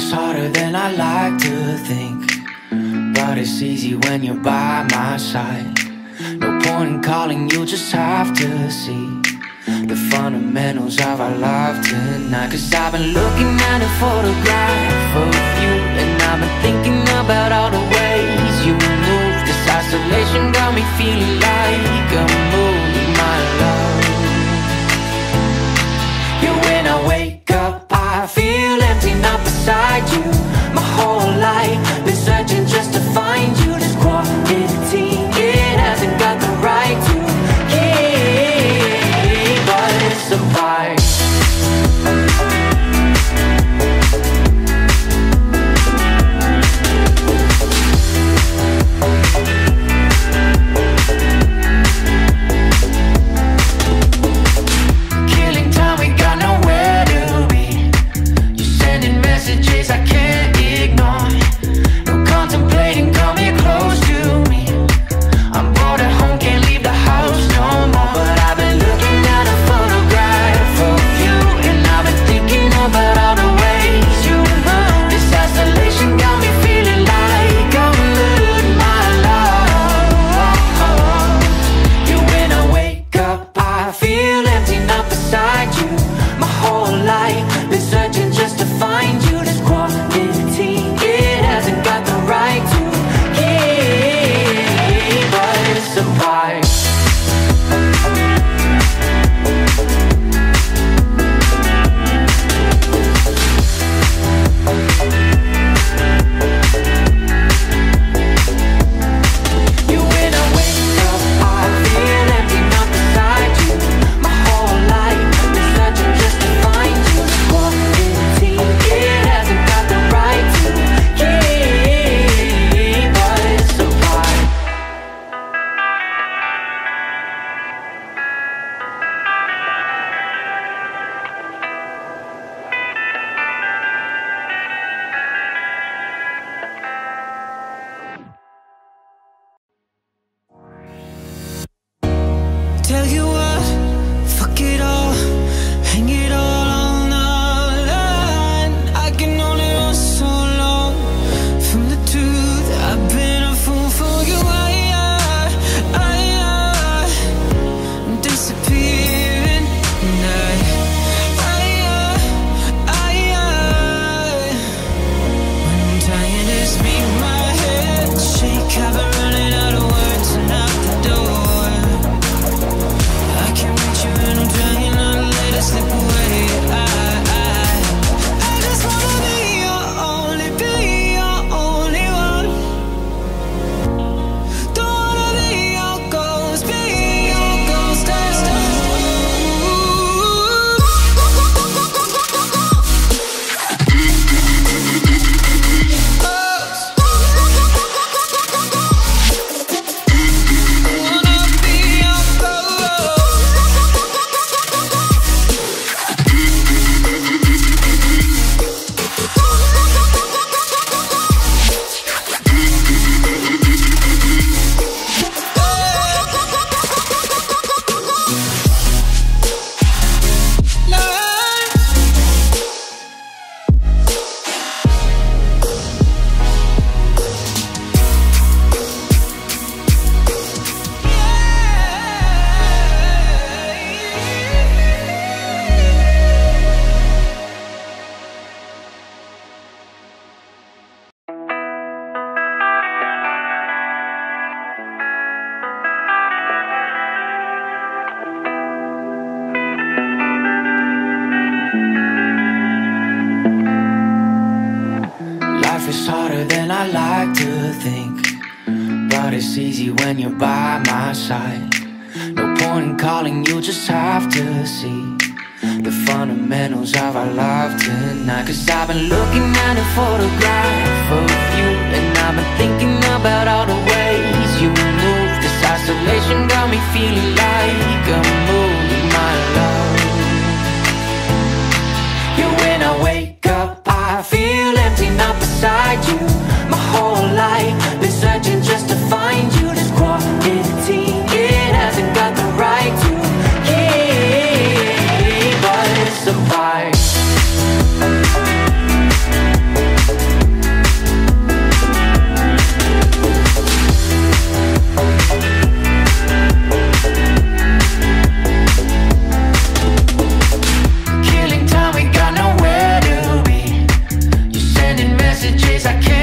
is harder than I like to think, but it's easy when you're by my side. No point in calling, you just have to see the fundamentals of our love tonight. Cause I've been looking at a photograph of you, and I've been thinking about all the ways you move. This isolation got me feeling like a moon, my love. Yeah, when I wake up, I feel empty, not beside you. My whole life been searching just to find you. This quality, it hasn't got the right to keep, but it's a vibe. Killing time, we got nowhere to be. You're sending messages I can't ignore. No contemplating, come here close to me. I'm bored at home, can't leave the house no more. But I've been looking at a photograph of you, and I've been thinking about all the ways you move. This isolation got me feeling like I'm losing my love. Yeah, when I wake up, I feel empty, not beside you. My whole life been searching just to find you. This quality, it hasn't got the right to keep, but it's a vibe. Yeah, when I wake up, I feel empty, not beside you. My whole life been searching just to find you. This quality, it hasn't got the right to keep, but it's a vibe. Tell you what, fuck it all, hang it all on the line. I can only run so long from the truth. I've been a fool for you. I'm disappearing, and when tiredness make my head shake, I've been running out of words and out the door. I can't reach you and I'm trying not to let it slip away. I just wanna be your only one. Don't wanna be your ghost, that's Life is harder than I like to think, but it's easy when you're by my side. No point in calling, you just have to see the fundamentals of our love tonight. Cause I've been looking at a photograph of you, and I've been thinking about all the ways you move. This isolation got me feeling like a moon, my love. Yeah, when I wake up, I feel empty, not beside you.